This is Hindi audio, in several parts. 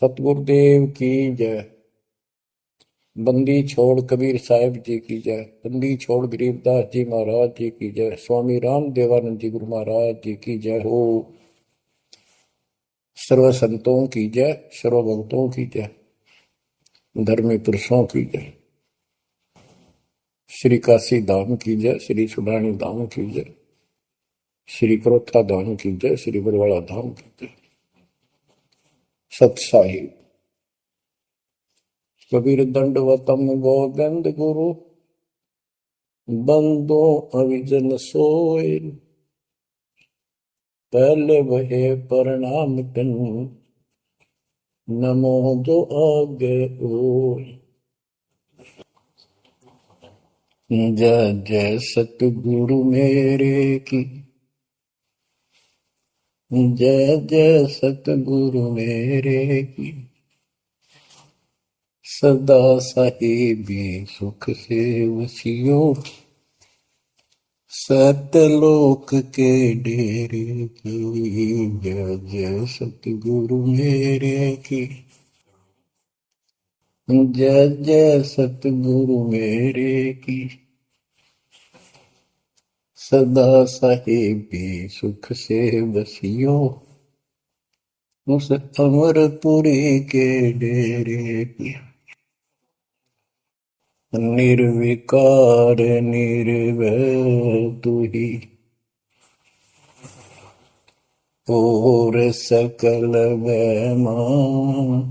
सतगुरुदेव की जय। बंदी छोड़ कबीर साहिब जी की जय। बंदी छोड़ गरीबदास जी महाराज जी की जय। स्वामी राम देवानंद जी गुरु महाराज जी की जय हो। सर्व संतों की जय, सर्व भक्तों की जय, धर्मी पुरुषों की जय। श्री काशी धाम की जय, श्री सुडानी धाम की जय, श्री करोथा धाम की जय, श्री बरवाड़ा धाम की जय। सत साहिब कबीर दंडवतम गोविंद गुरु बंदो अविजन सोए। पहले वहे प्रणाम कन नमो जो आगे ओय। जय जय सतगुरु मेरे की, जय जय सतगुरु मेरे की। सदा साहिबी सुख से वसियो, सतलोक के डेरे की। जय जय सतगुरु मेरे की, जय जय सतगुरु मेरे की। सदा साहिबी सुख से बसियो, उस अमरपुरी के डेरे की। निर्विकार निर्भय तू ही, और सकल बैमान।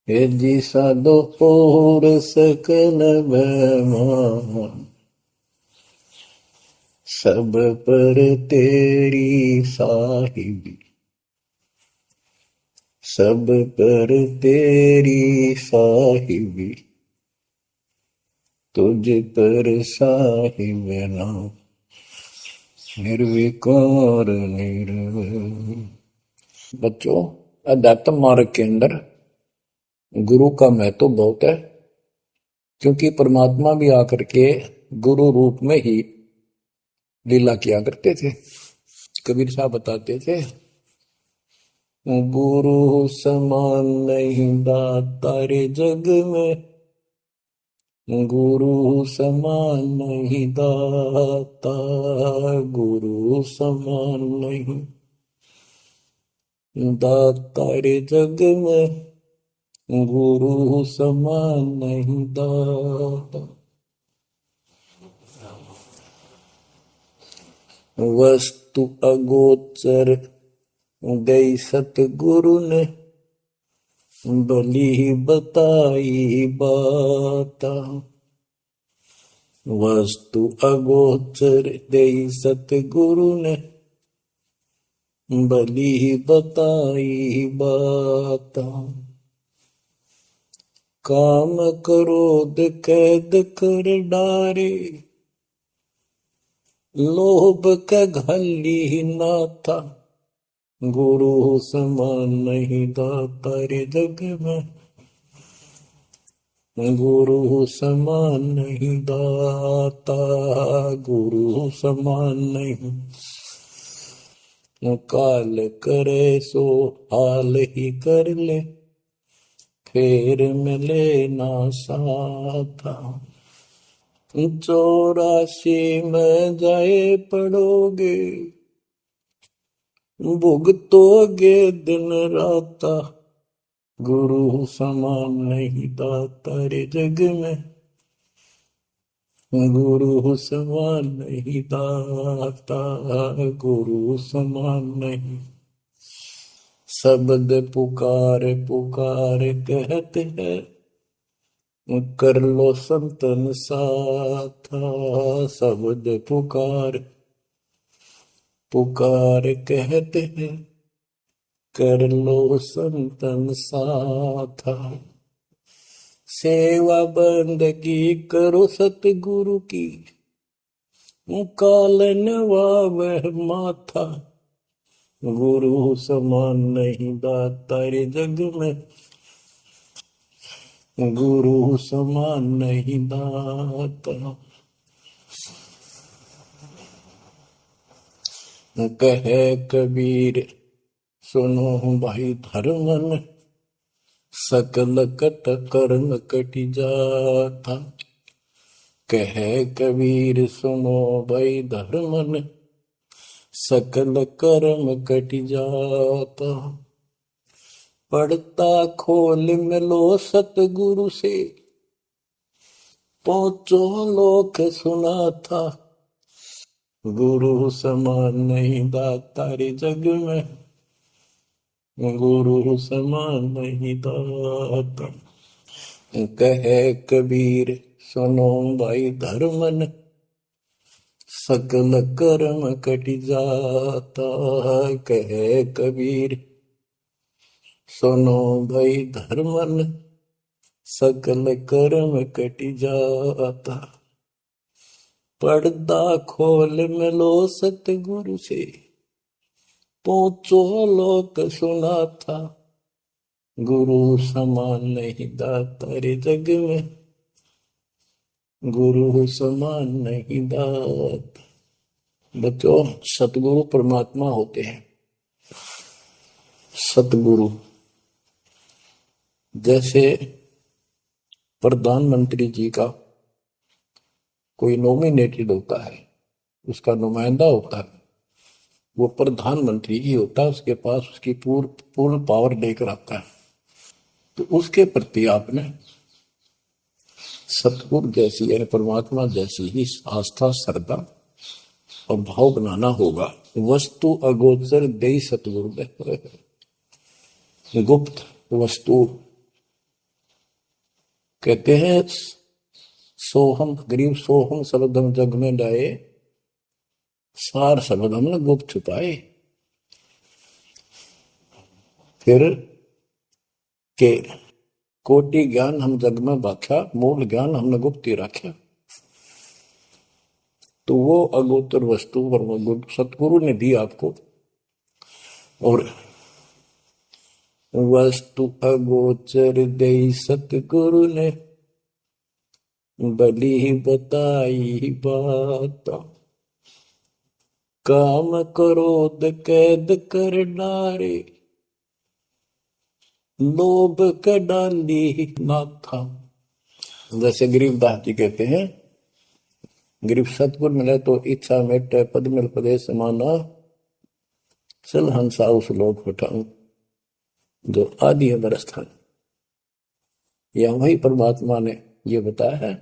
हे जी साधो और सकल बैमान। सब पर तेरी साहिबी, सब पर तेरी साहिबी। तुझ पर साहिब नाम, निर्विकार निर्भय। बच्चों, अध्यात्म मार्ग के अंदर गुरु का महत्व तो बहुत है, क्योंकि परमात्मा भी आकर के गुरु रूप में ही लीला किया करते थे। कबीर साहब बताते थे, गुरु समान नहीं दाता रे जग में, गुरु समान नहीं दाता, गुरु समान नहीं दाता रे जग में, गुरु समान नहीं दाता। वस्तु अगोचर गई सतगुरु ने, भली बताई बाता। वस्तु अगोचर गई सतगुरु ने, भली बताई बाता। काम क्रोध कैद कर डारे, लोभ का घली नाथा। गुरु समान नहीं दाता रे जग में, गुरु समान नहीं दाता, गुरु समान नहीं। काल करे सो हाल ही कर ले, फेर मिले ना साथा। 84 में जाए पड़ोगे, भुगतोगे दिन राता। गुरु समान नहीं दाता रे जग में, गुरु समान नहीं दाता, गुरु समान नहीं। शब्द पुकार पुकार कहते हैं, कर लो संतन साथा। शब्द पुकार पुकार कहते हैं, कर लो संतन साथा। सेवा बंदगी करो सतगुरु की, कालन वह माथा। गुरु समान नहीं दाता रे जग में, गुरु समान नहीं दाता। कहे कबीर सुनो भाई धर्मन, सकल कट कर्म कटि जाता। कहे कबीर सुनो भाई धर्मन, सकल कर्म कटि जाता। पढ़ता खोल मिलो सतगुरु से, पहुंचो लोक सुना था। गुरु समान नहीं दाता रे जग में, गुरु समान नहीं दाता। कहे कबीर सुनो भाई धर्मन, सकल कर्म कटि जाता। कहे कबीर सुनो भाई धर्मन, सकल कर्म कटि जाता। पर्दा खोल मिलो सतगुरु से, पहुंचो लोक सुना था। गुरु समान नहीं दाता रे जग में, गुरु समान नहीं दाता। बच्चों, सतगुरु परमात्मा होते हैं। सतगुरु जैसे प्रधानमंत्री जी का कोई नॉमिनेटेड होता है, उसका नुमाइंदा होता है, वो प्रधानमंत्री ही होता है, उसके पास उसकी पूर्ण पावर लेकर आता है। तो उसके प्रति आपने सतगुरु जैसी यानी परमात्मा जैसी ही आस्था, श्रद्धा और भाव बनाना होगा। वस्तु अगोचर दे सतगुरु दे, गुप्त वस्तु कहते हैं। सोहम गरीब सोहम शब्दम जग में डाए, सार शब्द हमने गुप्त छुपाए। फिर के कोटि ज्ञान हम जग में बाख्या, मूल ज्ञान हमने गुप्त ही रखा। तो वो अगोचर वस्तु सतगुरु ने दी आपको। और वस्तु अगोचर दे सतगुरु ने, बली बताई बात। काम क्रोध कैद कर डारे, लोभ का डाली नाथा। जैसे गरीबदास जी कहते हैं, गरीब सतगुरु मिले तो इच्छा मेटे, पद मिल पदे समाना, चल हंसा उस लोक उठाऊं जो आदि अमर स्थान। या वही परमात्मा ने ये बताया है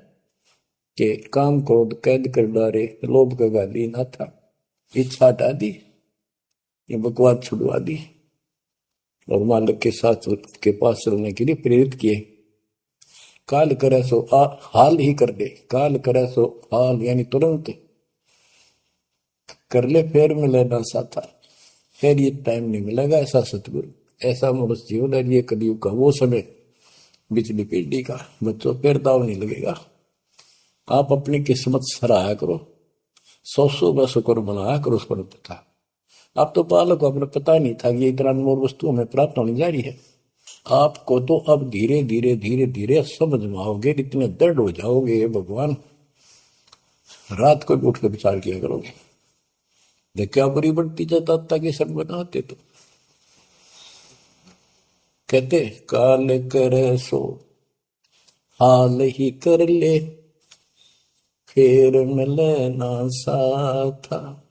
कि काम क्रोध कैद कर डारे, लोभ का गाली ना था, इच्छा हटा दी, ये बकवास छुड़वा दी और मालिक के साथ के पास चलने के लिए प्रेरित किए। काल करे सो हाल ही कर दे, काल करे सो हाल यानी तुरंत कर ले, फिर मिले ना साथा, फिर ये टाइम नहीं मिलेगा। ऐसा सतगुरु, ऐसा मनुष्य जीवन है ये कलयुग का वो समय, बिजली पीढ़ी का। बच्चों, फिर दाव नहीं लगेगा। आप अपनी किस्मत सराहा करो, सौ ब शुक्र बनाया करो उस पर था। आप तो बालक को अपने पता नहीं था कि ये इतना अनमोल वस्तु हमें प्राप्त होने जा रही है। आपको तो अब धीरे धीरे धीरे धीरे समझ में आओगे, इतने दृढ़ हो जाओगे भगवान, रात को भी उठ कर विचार किया करोगे। देख क्या बुरी बढ़ती जाता ताकि सब बनाते। तो कहते काल करे सो हाल ही कर ले, फिर मिले ना साथा।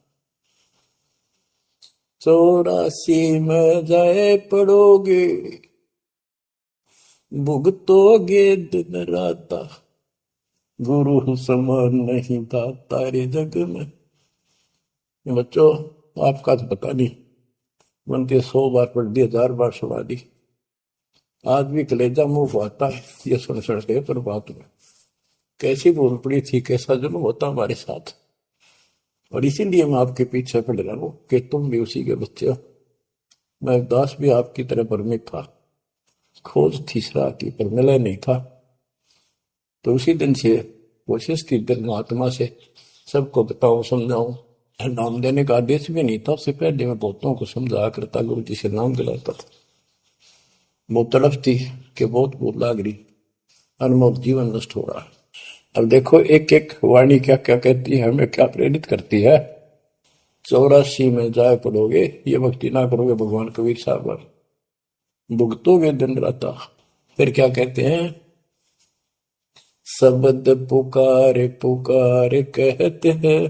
84 में जाए पड़ोगे, भुगतोगे दिन राता। गुरु समान नहीं दाता रे जग में। बच्चों, आपका तो पता नहीं, बनते 100 बार पढ़ दी, 1000 बार सुना दी, आज भी कलेजा मुंह को आता है ये सुन के। पर बात में कैसी बोल पड़ी थी, कैसा जुल्म होता हमारे साथ। और इसीलिए मैं आपके पीछे पड़ रहा हूं कि तुम भी उसी के बच्चे हो। मैं दास भी आपकी तरह भ्रमित था, खोज तीसरा की पर मिला नहीं था। तो उसी दिन से कोशिश की महात्मा से सबको बताऊं, समझाऊं। नाम देने का आदेश भी नहीं था, उससे पहले मैं बहुतों को समझाया करता, गुरु जी से नाम दिलाता था। बहुत तड़फ थी कि बहुत भूख लाग रही, अनमोल जीवन नष्ट हो रहा है। अब देखो एक एक वाणी क्या क्या कहती है, हमें क्या प्रेरित करती है। 84 में जाए पड़ोगे, ये भक्ति ना करोगे भगवान कबीर साहब पर, भुगतोगे दिन रात। फिर क्या कहते हैं, शब्द पुकार पुकार कहते हैं,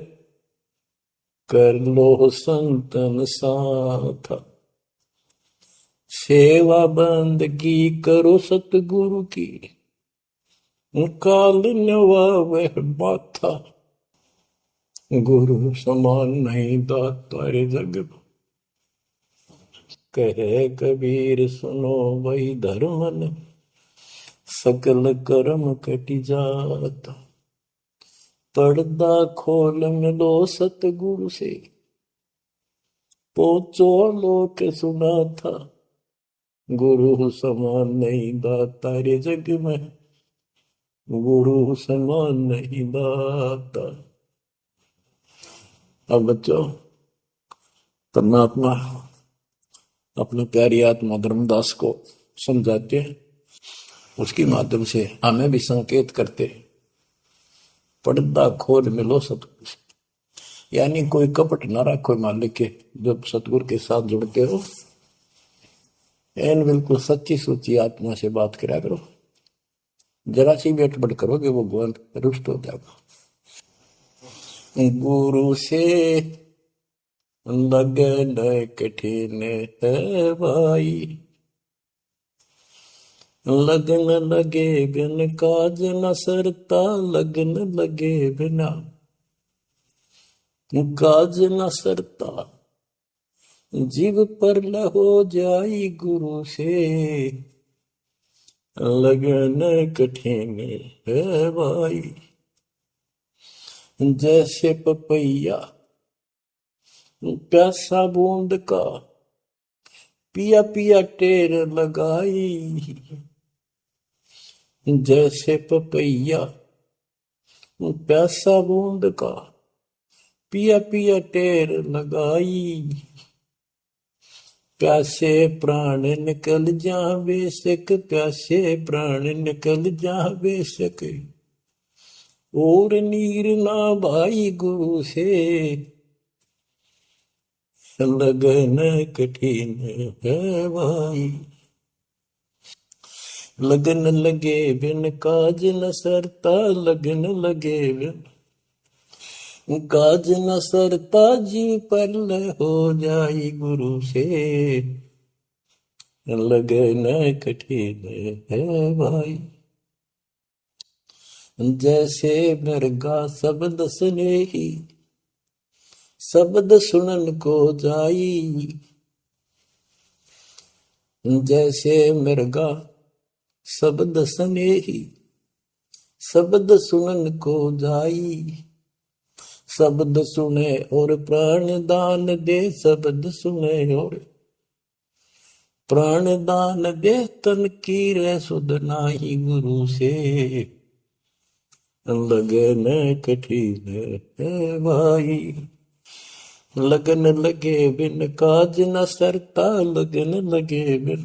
कर लो संतन साथ, सेवा बंदगी करो सतगुरु की, काल नवावे माथा, गुरु समान नहीं दाता रे जग, कहे कबीर सुनो वही धर्मन, सकल कर्म कटि जाता, पर्दा खोल मिलो सतगुरु से, पोचो लोक सुना था, गुरु समान नहीं दाता रे जग में, गुरु समान नहीं दाता। अब बच्चों, परमात्मा अपनी प्यारी आत्मा धर्मदास को समझाते हैं, उसके माध्यम से हमें भी संकेत करते, पर्दा खोल मिलो सतगुरु से, यानी कोई कपट ना रखो मालिक के, जब सतगुरु के साथ जुड़ते हो, एन बिल्कुल सच्ची सोची आत्मा से बात करा करो, जरा सी भी अटपट करोगे वो भगवान रुष्ट हो जाएगा। गुरु से लगन कठिन है भाई, लगन लगे बिन काज न सरता, लगन लगे बिना काज न सरता, जीव पर हो जाई गुरु से, लगन कठिन है भाई। जैसे पपैया प्यासा बूंद का, पिया पिया टेर लगाई, जैसे पपैया प्यासा बूंद का, पिया पिया टेर लगाई, प्यासे प्राण निकल जा बेशक, प्यासे प्राण निकल जा बेशक, और नीर ना भाई गुरु से, लगन कठिन है भाई। लगन लगे बिन काज न सरता, लगन लगे बिन काज न सरता, जीव पर हो जाई गुरु से, लगन कठिन है भाई। जैसे मृगा शब्द स्नेही, शब्द सुनन को जाई, जैसे मृगा शब्द स्नेही, शब्द सुनन को जाई, शब्द सुने और प्राण दान दे, शब्द सुने और प्राण दान दे, तन की रे सुध नाही गुरु से, लगन कठिन है भाई। लगन लगे बिन काज न सरता, लगन लगे बिन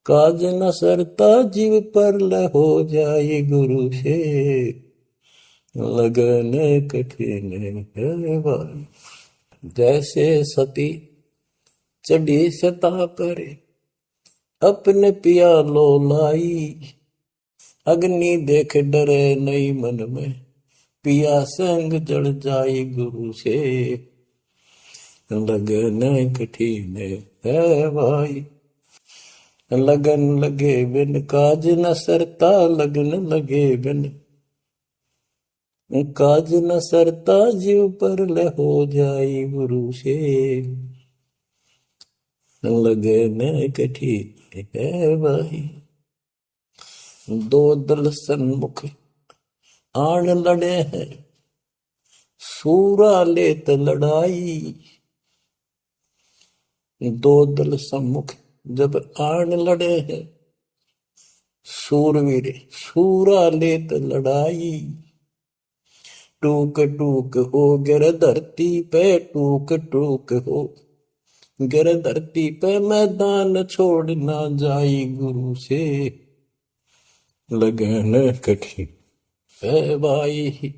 काज न सरता, जीव पर हो जाए गुरु से, लगन कठिन है भाई। जैसे सती चढ़ी सता पर, अपने पिया लो लाई, अग्नि देख डरे नहीं मन में, पिया संग जड़ जाए गुरु से, लगन कठिन है भाई। लगन लगे बिन काज न सरता, लगन लगे बिन काज न सरता, जीव पर हो जाए गुरु से, लगन कठिन है भाई। दो दल सन्मुख आन लड़े हैं, सूरा लेत लड़ाई, दो दल सम्मुख जब आन लड़े हैं, सूरवीर सूरा लेत लड़ाई, टूक टूक हो गिर धरती पे, टूक टूक हो गिर धरती पे, मैदान छोड़ ना जाई गुरु से, लगन कठिन है भाई।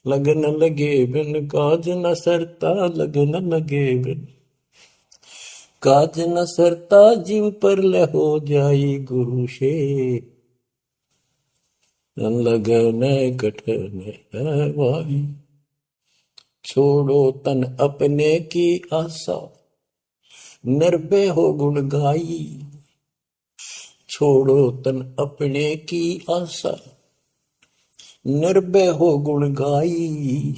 लगन लगे बिन काज न सरता, लगन लगे बिन काज न सरता, जीव पर ले हो जाई गुरु से, लगन कठन है भाई। छोड़ो तन अपने की आशा, निर्भय हो गुण गाई। छोड़ो तन अपने की आशा, निर्भय हो गुण गाई।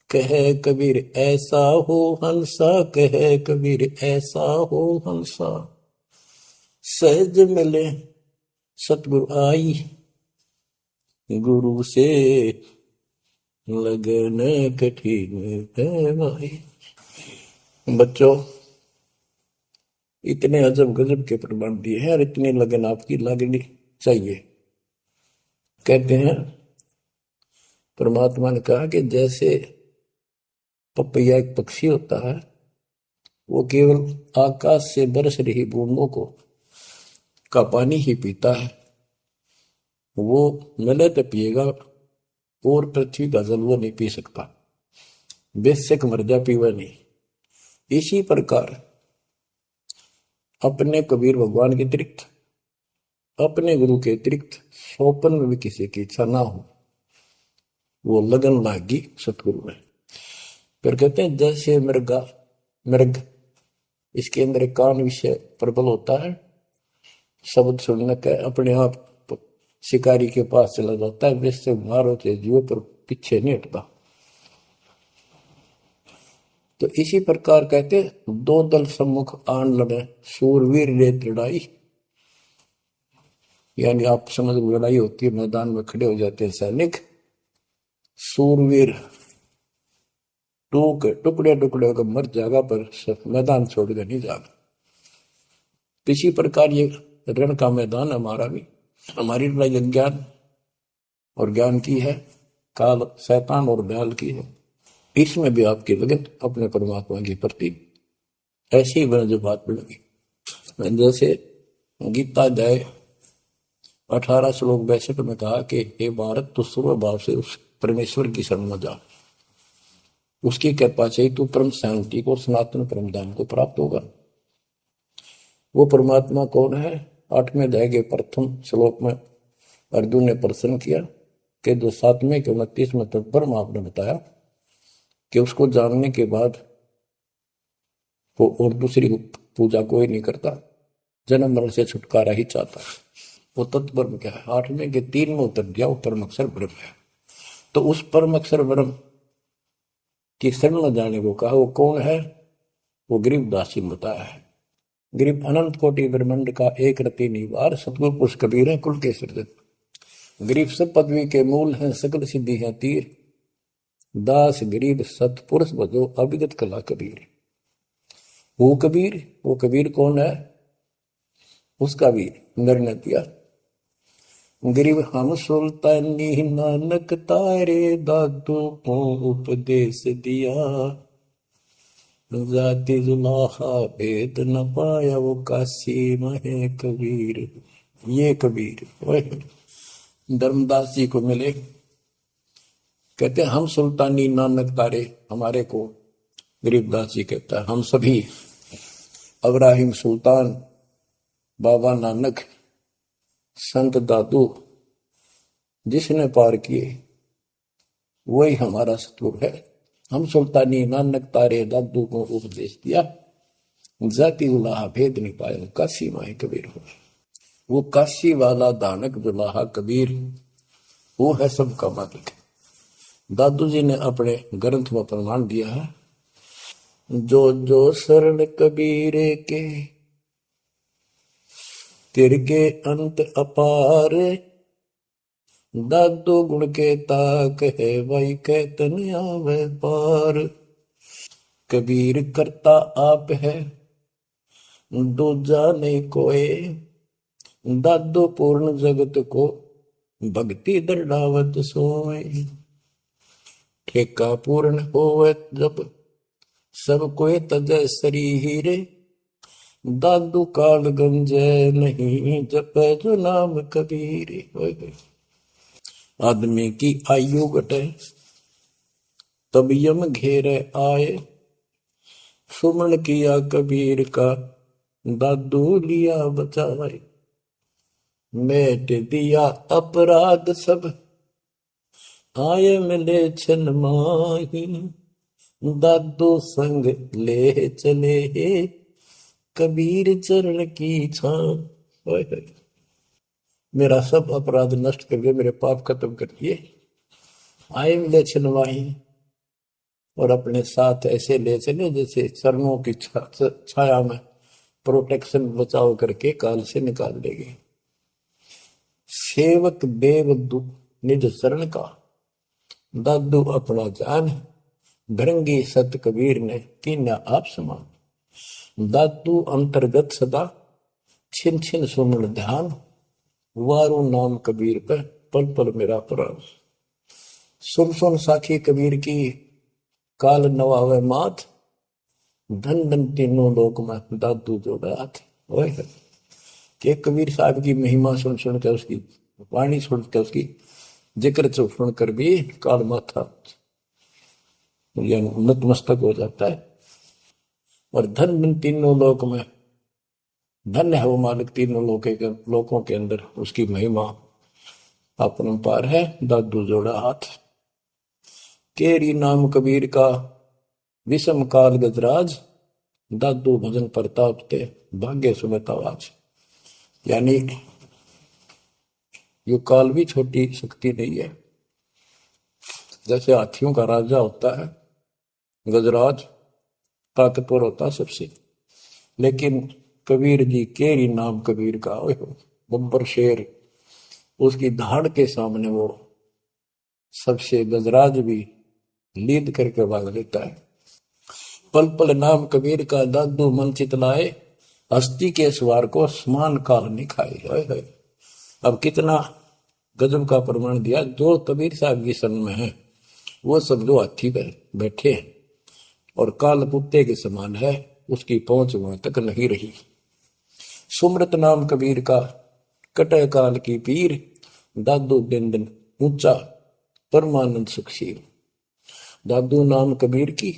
कहे कबीर ऐसा हो हंसा, कहे कबीर ऐसा हो हंसा, सहज मिले सतगुरु आई। गुरु से लगन कठिन है भाई। बच्चों, इतने अजब गजब के प्रमाण दिए हैं और इतनी लगन आपकी लगनी चाहिए। कहते हैं परमात्मा ने कहा कि जैसे पपैया एक पक्षी होता है, वो केवल आकाश से बरस रही बूंदों को का पानी ही पीता है, वो मिले तो पिएगा, और पृथ्वी का जल वो नहीं पी सकता, बेशक मर जा पीवा नहीं। इसी प्रकार अपने कबीर भगवान के अतिरिक्त, अपने गुरु के अतिरिक्त सोपन में भी किसी की इच्छा ना हो, वो लगन लागी सतगुरु में। फिर कहते हैं जैसे मृग इसके अंदर एक कान विषय प्रबल होता है, शब्द सुनने का अपने आप शिकारी के पास चला जाता है, वैसे मारो चाहे जीव पर पीछे नहीं हटता। तो इसी प्रकार कहते दो दल सम्मुख आन लड़े, सूरवीर रेत लड़ाई। यानी आप समझ लड़ाई होती है, मैदान में खड़े हो जाते हैं सैनिक, सूरवीर टुकड़े टुकड़े होकर मर जाएगा, पर मैदान छोड़कर नहीं जाएगा। इसी प्रकार ये रण का मैदान हमारा भी, हमारी लड़ाई अज्ञान और ज्ञान की है, काल शैतान और दयाल की है। इसमें भी आपकी लगन अपने परमात्मा के प्रति ऐसी ही जो बात लगी। जैसे गीता अध्याय 18 श्लोक 62 में कहा कि हे भारत, तू सर्व भाव से उस परमेश्वर की शरण में जा, उसकी कृपा से तू परम शांति को और सनातन परम धाम को प्राप्त होगा। वो परमात्मा कौन है? 8वें अध्याय के प्रथम श्लोक में अर्जुन ने प्रश्न किया कि जो 7वें के 29वें तक परम आपने बताया कि उसको जानने के बाद वो और दूसरी पूजा कोई नहीं करता, जन्म मरण से छुटकारा ही चाहता है। वो तत्पर क्या है? 8वें के 3 में उत्तर दिया, वो परम अक्षर ब्रह्म है। तो उस परम अक्षर ब्रह्म की शरण में जाने को कहा। वो कौन है? वो गरीबदास जी बताया है। गरीब अनंत कोटि ब्रह्मांड का एक रति निवार, सतगुरु पुरुष कबीर है कुल के सृजन। गरीब सब पदवी के मूल हैं, सकल सिद्धि है तीर, दास गरीब सतपुरुष भजो अविगत कला कबीर। वो कबीर कौन है? उसका भी निर्णय दिया। गरीब हम सुल्तानी नानक तारे, दादू को उपदेश दिया, जाति जुलाहा भेद न पाया, वो काशी महे कबीर। ये कबीर धर्मदास जी को मिले, कहते हम सुल्तानी नानक तारे, हमारे को गरीबदास जी कहता है हम सभी इब्राहिम सुल्तान, बाबा नानक, संत दादू जिसने पार किए वही हमारा सतगुरु है। हम सुल्तानी नानक तारे, दादू को उपदेश दिया, जाति दुलाहा भेद नहीं पाया, काशी माए कबीर हो। वो काशी वाला दानक दुलाहा कबीर, वो है सबका मालिक। दादू जी ने अपने ग्रंथ में प्रमाण दिया है, जो जो शरण कबीरे के, तिरके अंत अपार, दादू गुण के ताक है, वही कहतन आवे पार। कबीर करता आप है, दूजा नहीं कोई, दादू पूर्ण जगत को, भक्ति दर्डावत सोए। ठेका पूर्ण होवे जब, सब कोई तजय शरीरे, दादू काल गंजय नहीं, जपे जो नाम कबीर। आदमी की आयु घटे, तब यम घेरे आए। सुमन किया कबीर का, दादू लिया बचाए। मेट दिया अपराध सब, आए मिले छन माही। दादू संग ले चले, कबीर चरण की छां। मेरा सब अपराध नष्ट कर दिए, मेरे पाप खत्म कर दिए। आए मिले छन माही, और अपने साथ ऐसे ले चले जैसे चरणों की छाया में प्रोटेक्शन बचाव करके काल से निकाल देगी। सेवक देव निज शरण का, दादू अपना जान। भृंगी सत कबीर ने कीन्या आप समान। दादू अंतर्गत सदा, छिन छिन सुमन ध्यान। वारू नाम कबीर पे, पल पल मेरा प्राण। सुन सुन साखी कबीर की, काल नवावे माथ। धन धन तीनों लोक में, दादू जोड़ा हाथ। कि कबीर साहब की महिमा सुन सुन कर, उसकी वाणी सुन कर, उसकी जिक्र सुन कर भी काल माथा नतमस्तक हो जाता है। और धन धन तीनों लोक में, धन्य है वो मालिक तीनों लोकों के अंदर, उसकी महिमा अपरंपार है। दादू जोड़ा हाथ। केरी नाम कबीर का, विषम काल गजराज। दादू भजन प्रताप ते, भाग्य सुमित आवाज। यानी ये काल भी छोटी शक्ति नहीं है। जैसे हाथियों का राजा होता है गजराज, ताकतवर होता है सबसे, लेकिन कबीर जी, केरी नाम कबीर का, बब्बर शेर, उसकी धाड़ के सामने वो सबसे गजराज भी लीद करके भाग लेता है। पल पल नाम कबीर का, दादू मन चितलाए। हस्ती के सवार को समान काल निखाए। अब कितना गजब का प्रमाण दिया। जो कबीर साहब की शरण में है वो सब जो हाथी पे बैठे हैं और काल कुत्ते के समान है, उसकी पहुंच वहां तक नहीं रही। सुमृत नाम कबीर का, कटे काल की पीर। दादू दिन दिन ऊंचा, परमानंद सुखशील। दादू नाम कबीर की,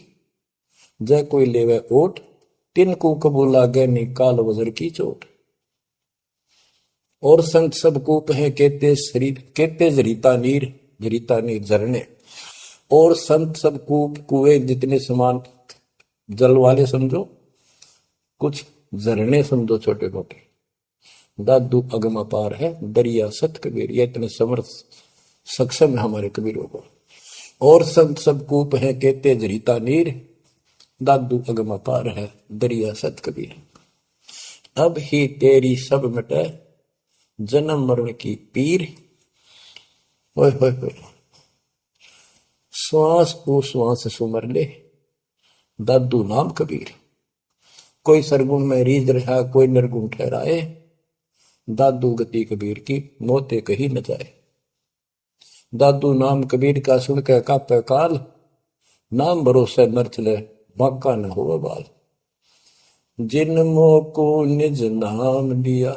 जय कोई लेवे ओट। तिनको कबूल लागे नी, काल वजर की चोट। और संत सब कूप है, कहते शरीर कहते जरीता नीर झरने। और संत सब कूप कुएं जितने समान जल वाले समझो, कुछ झरने समझो छोटे मोटे। दादू अगम अपार है, दरिया सत कबीर। ये इतने समर्थ सक्षम है हमारे कबीरों को। और संत सब कूप है, कहते जरीता नीर। दादू अगम अपार है, दरिया सत कबीर। अब ही तेरी सब मिटे, जन्म मरण की पीर। ओए होए होए, श्वास को श्वास सुमर ले, दादू नाम कबीर। कोई सरगुण में रीझ रहा, कोई निर्गुण ठहराए। दादू गति कबीर की, मोते कही न जाए। दादू नाम कबीर का, सुन के कापे काल। नाम भरोसे नर चले, बांका न हो बाल। जिन मोको निज नाम दिया,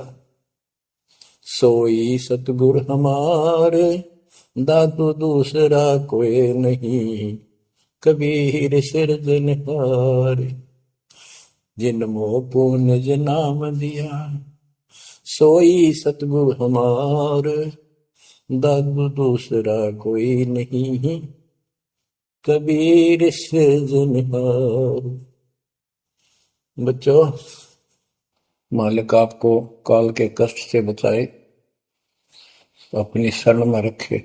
सोई सतगुर हमारे। दादू दूसरा कोई नहीं, कबीर सिरजनहार। जिन मोको निज नाम दिया, सोई सतगुर हमार। दादू दूसरा कोई नहीं, कबीर सिरजनहार। बच्चों, मालिक आपको काल के कष्ट से बचाए, अपनी शरण में रखे,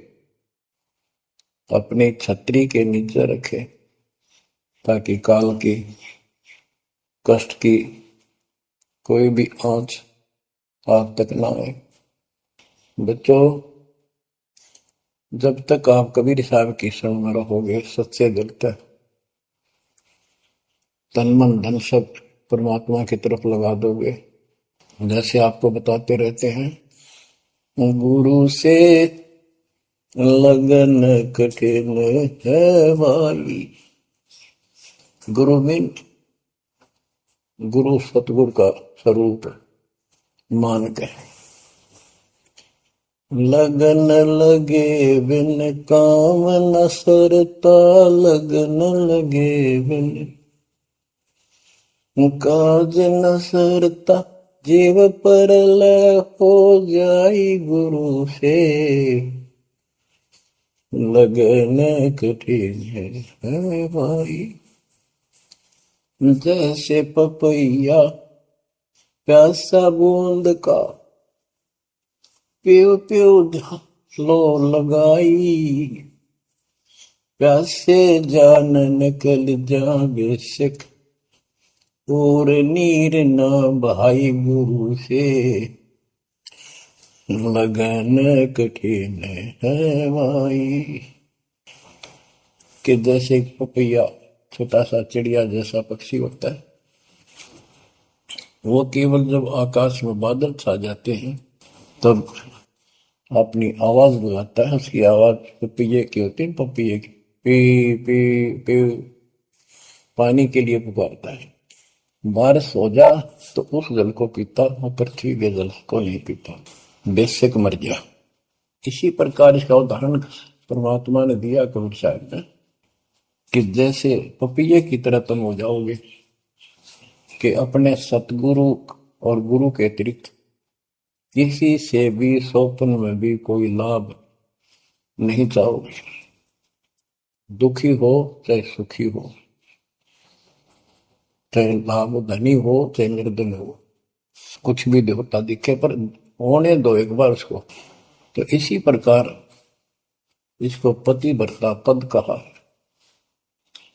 अपनी छतरी के नीचे रखे, ताकि काल की कष्ट की कोई भी आंच आप तक ना आए। बच्चों, जब तक आप कबीर साहब की शरण में रहोगे, सच्चे दिल तक तन मन धन सब परमात्मा की तरफ लगा दोगे, जैसे आपको बताते रहते हैं, गुरु से लगन कठिन है भाई। गुरु मीन गुरु सतगुरु का स्वरूप मान के लगन लगे बिन काम न सरता, लगन लगे बिन काज न सरता, जीव पर लय हो जाई गुरु से, लगन कठिन है भाई। जैसे पपैया प्यासा बूंद का, प्यू प्यू लो लगाई, प्यासे जान निकल जावे सिख, और नीर न भाई गुरु से, लगन कठिन है भाई। कि जैसे पपैया छोटा सा चिड़िया जैसा पक्षी होता है, वो केवल जब आकाश में बादल छा जाते हैं तब अपनी आवाज बुलाता है। उसकी आवाज पपैये की होती है, पपैये की पी पी पी, पानी के लिए पुकारता है। बारिश हो जा तो उस जल को पीता, वो पृथ्वी के जल को नहीं पीता, बेशक मर गया। इसी प्रकार इसका उदाहरण परमात्मा ने दिया कबीर साहब ने, कि जैसे पपैये की तरह तुम हो जाओगे कि अपने सतगुरु और गुरु के अतिरिक्त किसी से भी स्वप्न में भी कोई लाभ नहीं चाहोगे। दुखी हो चाहे सुखी हो, चाहे लाभ धनी हो चाहे निर्धन हो, कुछ भी देवता दिखे पर होने दो एक बार उसको। तो इसी प्रकार इसको पतिव्रता पद कहा।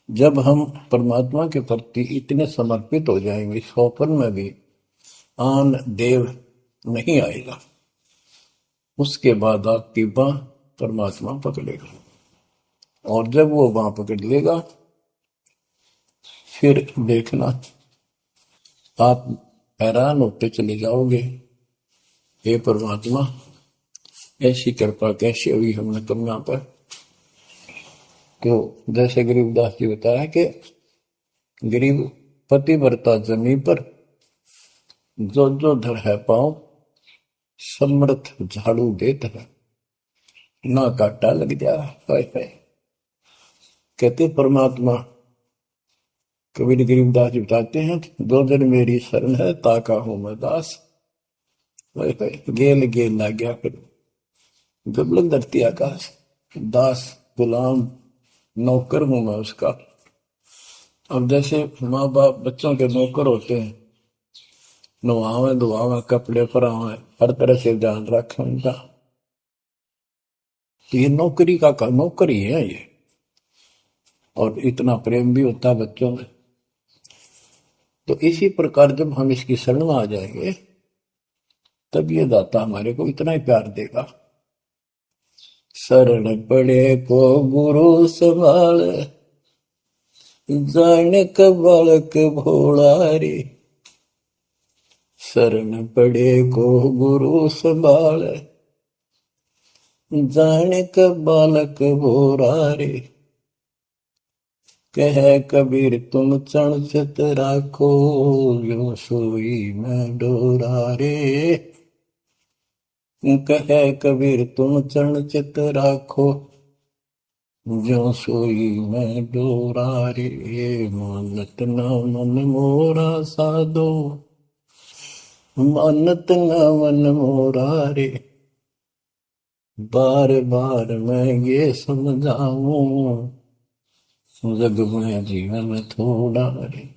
जब हम परमात्मा के प्रति इतने समर्पित हो जाएंगे, स्वप्न में भी आन देव नहीं आएगा, उसके बाद आपकी बाह परमात्मा पकड़ेगा। और जब वो बाह पकड़ लेगा, फिर देखना आप हैरान होते चले जाओगे, हे परमात्मा ऐसी कृपा कैसी हुई हमने तुम पर। तो जैसे गरीबदास जी बताया कि गरीब पतिव्रता जमी पर, जो जो धर है पाओ, समर्थ झाड़ू देता है, ना काटा लग जा। कहते परमात्मा कबीर गरीबदास जी बताते हैं, दो दिन मेरी शरण है ताका हूं मैं दास, गेल गेल ला गया फिर गबलक धरती आकाश, दास गुलाम नौकर हूं मैं उसका। अब जैसे माँ बाप बच्चों के नौकर होते हैं, नवावे धुआवे कपड़े परावे, हर तरह से ध्यान रखें उनका, तो ये नौकरी का नौकर ही है ये। और इतना प्रेम भी होता है बच्चों में। तो इसी प्रकार जब हम इसकी शरण में आ जाएंगे, तब ये दाता हमारे को इतना ही प्यार देगा। शरण पड़े को गुरु संभाल, जान का बालक भोला रे। शरण पड़े को गुरु संभाल, जान का बालक भोला रे। कह कबीर तुम चण चित राखो, यो सोई मैं डोरा रे। कह कबीर तुम चरण चित राखो, जो सोई मैं डोरा रे। मानत न मन मोरा साधो, मानत न मन मोरा रे। बार बार मैं ये समझाऊं, जग में जीवन थोड़ा रे।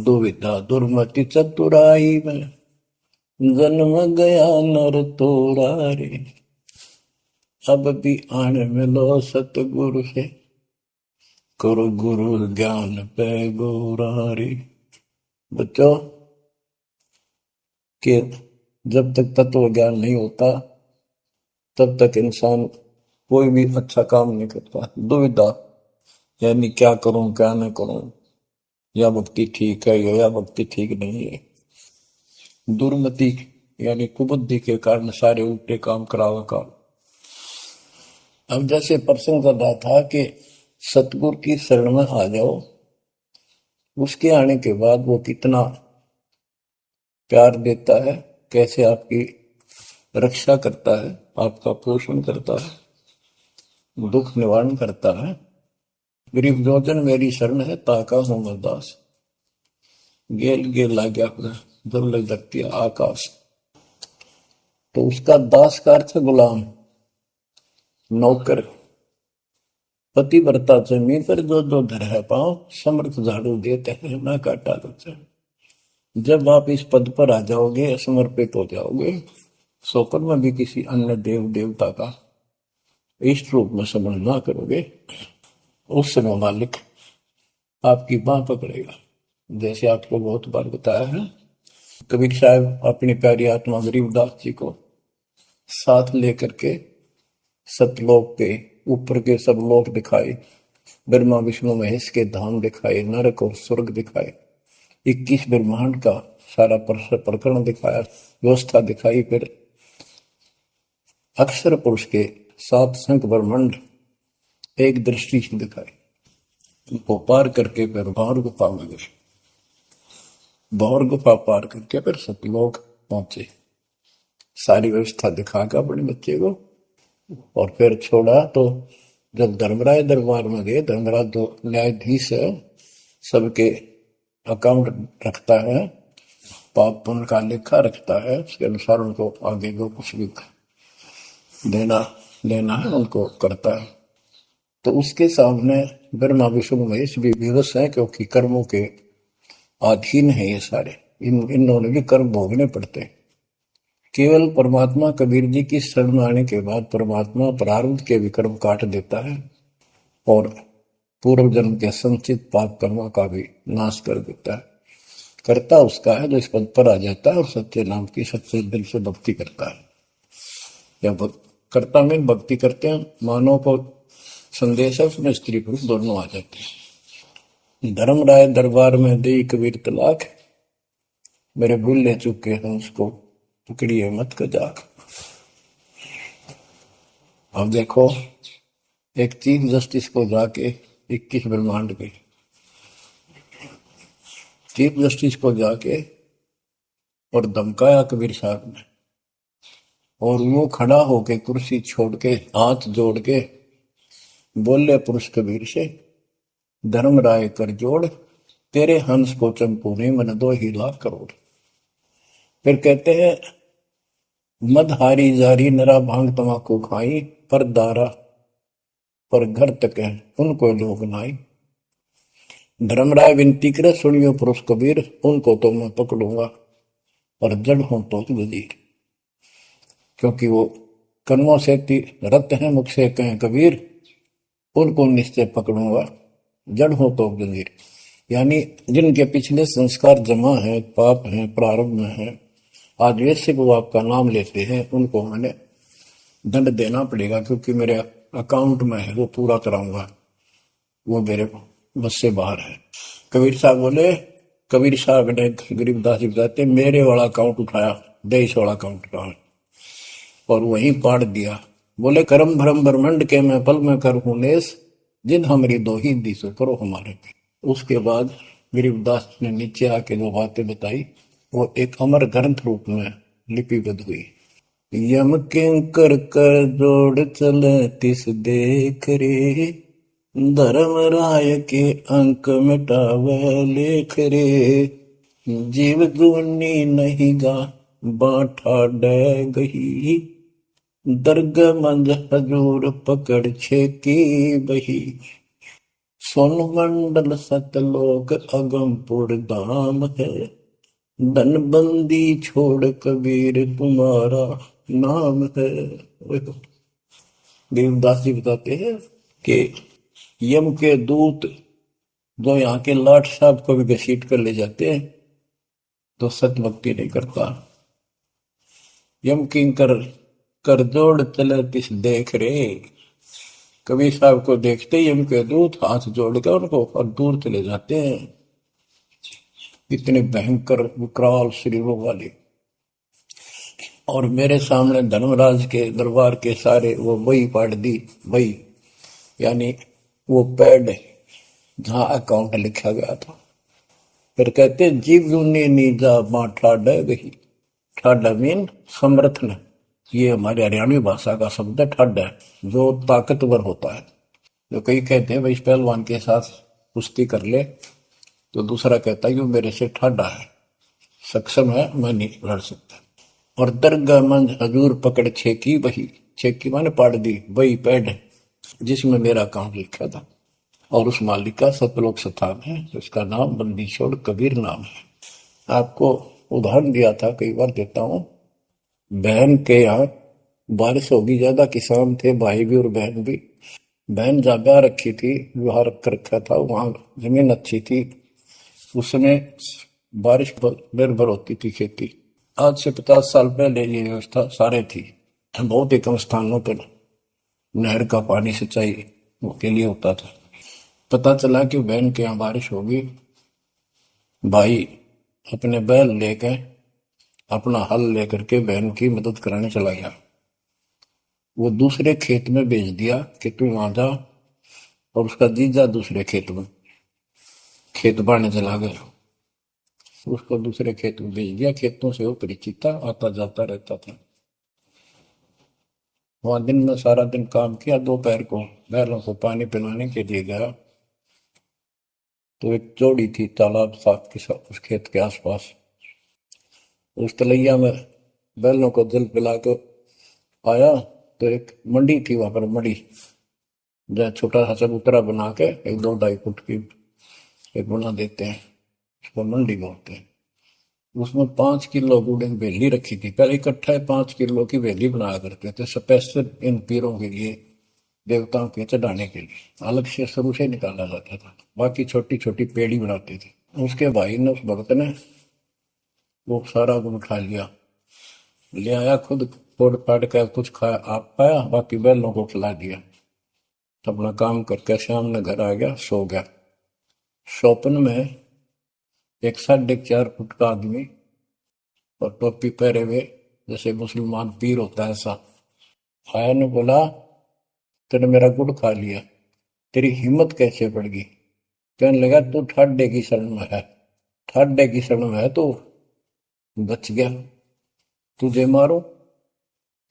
दुविधा दुर्मति चतुराई में, जन्म गया नर तोड़ा रे। अब भी आने मिलो सतगुरु से, करो गुरु ज्ञान पे गोरा रे। बच्चों कि जब तक तत्व ज्ञान नहीं होता, तब तक इंसान कोई भी अच्छा काम नहीं करता। दुविधा यानी क्या करूं क्या न करूं, या भक्ति ठीक है या भक्ति ठीक नहीं है। दुर्मति यानी कुबुद्धि के कारण सारे उल्टे काम करावा काम। अब जैसे प्रसंग कर रहा था कि सतगुरु की शरण में आ जाओ, उसके आने के बाद वो कितना प्यार देता है, कैसे आपकी रक्षा करता है, आपका पोषण करता है, दुख निवारण करता है। गरीब जोजन मेरी शरण है, ताका हूं मैं दास। गेल गेल ला गया जब लग सकती है आकाश। तो उसका दास का अर्थ है गुलाम, नौकर। पतिव्रता जमी पर जो जो धर है पांव, समर्थ झाड़ू देते हैं ना काटा देते। जब आप इस पद पर आ जाओगे, समर्पित हो जाओगे, सोकर में भी किसी अन्य देव देवता का इष्ट रूप में समझ ना करोगे, उस समय मालिक आपकी बांह पकड़ेगा। जैसे आपको बहुत बार बताया है, कबीर साहब अपनी प्यारी आत्मा गरीबदास जी को साथ लेकर के सतलोक के ऊपर के सब लोक दिखाए, ब्रह्मा विष्णु महेश के धाम दिखाए, नरक और स्वर्ग दिखाए, 21 ब्रह्मांड का सारा प्रकरण दिखाया, व्यवस्था दिखाई। फिर अक्षर पुरुष के 7 संख ब्रह्मांड एक दृष्टि से दिखाए। उनको पार करके फिर भौर गुफा में गए, भौर गुफा पार करके फिर सतलोक पहुंचे। सारी व्यवस्था दिखाकर अपने बच्चे को और फिर छोड़ा। तो जब धर्मराज दरबार में गए, धर्मराज जो न्यायाधीश है, सबके अकाउंट रखता है, पाप पुण्य का लेखा रखता है, उसके अनुसार उनको आगे जो कुछ भी देना लेना है उनको करता है। तो उसके सामने ब्रह्मा विष्णु महेश भी विवश है, क्योंकि कर्मों के अधीन है ये सारे, इन्होंने भी कर्म भोगने पड़ते हैं। केवल परमात्मा कबीर जी की शरण आने के बाद परमात्मा प्रारब्ध के विकर्म काट देता है और पूर्व जन्म के संचित पाप कर्मों का भी नाश कर देता है। करता उसका है जो इस पद पर आ जाता है और सच्चे नाम की सच्चे दिल से भक्ति करता है। या करता में भक्ति करते हैं, मानव को संदेश है, उसमें स्त्री पुरुष दोनों आ जाते हैं। धर्मराय दरबार में दे कबीर तलाक, मेरे भूल ले चुके हैं उसको पकड़िए मत कजाक। अब देखो, एक चीफ जस्टिस को जाके 21 ब्रह्मांड के चीफ जस्टिस को जाके और धमकाया कबीर साहब ने, और वो खड़ा होके कुर्सी छोड़ के हाथ जोड़ के बोले पुरुष कबीर से, धर्मराय कर जोड़, तेरे हंस को चंपू ने मन 2 ही लाख करोड़। फिर कहते हैं, मदहारी जारी नरा भांग तमाकू खाई, पर दारा पर घर तक है उनको लोग नाई। धर्मराय विनती करे, सुनियो पुरुष कबीर, उनको तो मैं पकड़ूंगा और जड़ हूं तो वजीर। क्योंकि वो कर्मों से रत है, मुख से कहें कबीर, उनको निश्चय पकड़ूंगा, जड़ हो तो वजीर। यानी जिनके पिछले संस्कार जमा है, पाप है, प्रारब्ध में है, आज वैसे वो आपका नाम लेते हैं, उनको मैंने दंड देना पड़ेगा, क्योंकि मेरे अकाउंट में है, वो पूरा कराऊंगा, वो मेरे बस से बाहर है। कबीर साहब बोले, कबीर साहब ने गरीबदास जी बताते, मेरे वाला अकाउंट उठाया, देश वाला अकाउंट कहा, और वहीं पाड़ दिया। बोले, करम भरम ब्रह्मंड के मैं पल में कर हूं नेस, जिन हमारी 2 ही दी सो करो हमारे पे। उसके बाद गरीबदास ने नीचे आके जो बातें बताई, वो एक अमर ग्रंथ रूप में लिपिबद्ध हुई। यम किंकर कर जोड़ चले तिस देख रे, धर्म राय के अंक मिटावे लेख रे, जीव जूनी नहीं गा बाठा डे गही, दर्ग मंज हजूर पकड़ छेकी बही, सोन मंडल सतलोक अगमपुर धाम है, धनबंदी छोड़ कबीर तुम्हारा नाम है। देवदास जी बताते हैं कि यम के दूत जो यहाँ के लाट साहब को भी घसीट कर ले जाते हैं, तो सत भक्ति नहीं करता। यम किंकर कर जोड़ चले तिस देख रे, कबीर साहब को देखते ही यम के दूत हाथ जोड़ कर उनको और दूर चले जाते हैं। इतने भयंकर विकराल शरीरों वाले। और मेरे सामने धर्मराज के दरबार के सारे वो बही पाड़ दी, बही यानी वो पैड जहां अकाउंट लिखा गया था। फिर कहते, जीव जूनी नीजा मां ठाडा गही, ठाडा मीन समर्थ न, ये हमारे हरियाणवी भाषा का शब्द है ठड है, जो ताकतवर होता है। जो कई कहते हैं भाई इस पहलवान के साथ कुश्ती कर ले, तो दूसरा कहता है कि वो मेरे से ठाडा है, सक्षम है, मैं नहीं लड़ सकता। और दरगाह मंद हजूर पकड़ छेकी वही, छेकी माने पाड़ दी वही पैड जिसमें मेरा काम लिखा था। और उस मालिक का सतलोक स्थान है, उसका नाम बंदी छोड़ कबीर नाम है। आपको उदाहरण दिया था, कई बार देता हूँ। बहन के यहाँ बारिश होगी ज्यादा, किसान थे, भाई भी और बहन भी। बहन जहाँ ब्याह रखी थी, विवाह रख रखा था, वहां जमीन अच्छी थी, उस समय बारिश पर निर्भर होती थी खेती। आज से 50 साल पहले ये व्यवस्था सारे थी। बहुत ही कम स्थानों पर नहर का पानी सिंचाई के लिए होता था। पता चला कि बहन के यहाँ बारिश होगी, भाई अपने बैल लेकर, अपना हल लेकर के बहन की मदद कराने चला गया। वो दूसरे खेत में भेज दिया कि तू वहां जा, और उसका जीजा दूसरे खेत में खेत बाड़ने चला गया। उसको दूसरे खेत में भेज दिया, खेतों से वो परिचित था, आता जाता रहता था। वहां दिन में सारा दिन काम किया, दोपहर को बैलों को पानी पिलाने के लिए गया, तो एक जोड़ी थी तालाब साथ के साथ उस खेत के आसपास। उस तलैया में बैलों को जल पिला के आया, तो एक मंडी थी वहां पर, मंडी जहाँ छोटा सा चबूतरा बना के 1-2 ढाई फुट की एक बना देते हैं, उसको मंडी बोलते हैं। उसमें 5 किलो गुड़ की वेली रखी थी, पहले इकट्ठा 5 किलो की वेली बनाया करते थे स्पेशल इन पीरों के लिए, देवताओं के चढ़ाने के लिए, अलग से शुरू से निकाला जाता था। बाकी छोटी छोटी पेड़ी बनाते थे। उसके भाई ने, उस भक्त ने, वो सारा गुड़ खा लिया, ले आया, खुद फोड़ फाड़ कर कुछ खाया, आप खाया, बाकी बैलों को खिला दिया। तो अपना काम करके शाम में घर आ गया, सो गया। स्वप्न में एक 4.5 फुट का आदमी और टोपी पहरे हुए, जैसे मुसलमान पीर होता है ऐसा, आया ने बोला, तूने मेरा गुड़ खा लिया, तेरी हिम्मत कैसे बढ़ गई? कहने लगा, तू ठाडे की शरण में है, ठाडे की शरण में है तो बच गया, तुझे मारो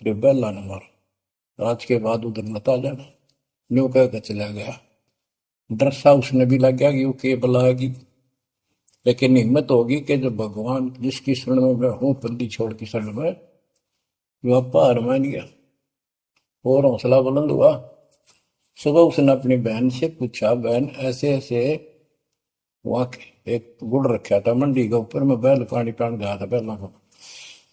तेरे बेला न मारो, आज के बाद उधर मत आ जाना। न्यू कह के चला गया। डर सा उसने भी लग गया कि वो के बुलाएगी, लेकिन हिम्मत होगी कि जब भगवान जिसकी शरण में मैं हूं, बंदी छोड़ की शरण में, वो हार मान गया और हौसला बुलंद हुआ। सुबह उसने अपनी बहन से पूछा, बहन ऐसे ऐसे, वहां एक गुड़ रखा था मंडी के ऊपर, मैं बैल पानी पान गया था, बैलों को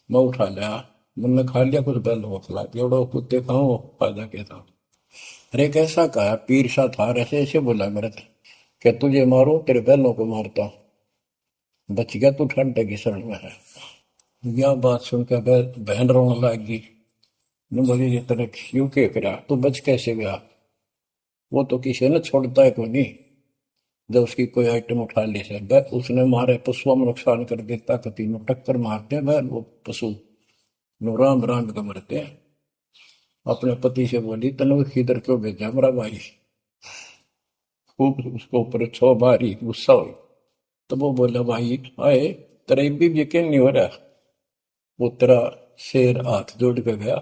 मैं उठा लिया, मैंने खा लिया, कुछ बैल को खिला दिया, और कुत्ते खाओ फायदा क्या था। अरे कैसा कहा, पीर सा था, ऐसे ऐसे बोला मेरे से, क्या तुझे मारो तेरे बैलों को मारता, बच गया तू ठंडे की शरण में है। यह बात सुनकर बहन रोने लगी। ने बोली, ये तेरे क्यों के करा, तू बच कैसे गया? वो तो किसी ने छोड़ता है कोई नहीं, जब उसकी कोई आइटम उठा ली से उसने मारे पशुओं में नुकसान कर देता, कभी नु टक्कर मारते हैं बैल, वो पशु नु राम राम का मरते हैं। अपने पति से बोली, तनु किधर क्यों भेजा मेरा भाई? खूब उसको ऊपर छो मारी, गुस्सा हुई। तो वो बोला, भाई आए, तेरा भी यकीन नहीं हो रहा? वो तेरा शेर हाथ जोड़ के गया,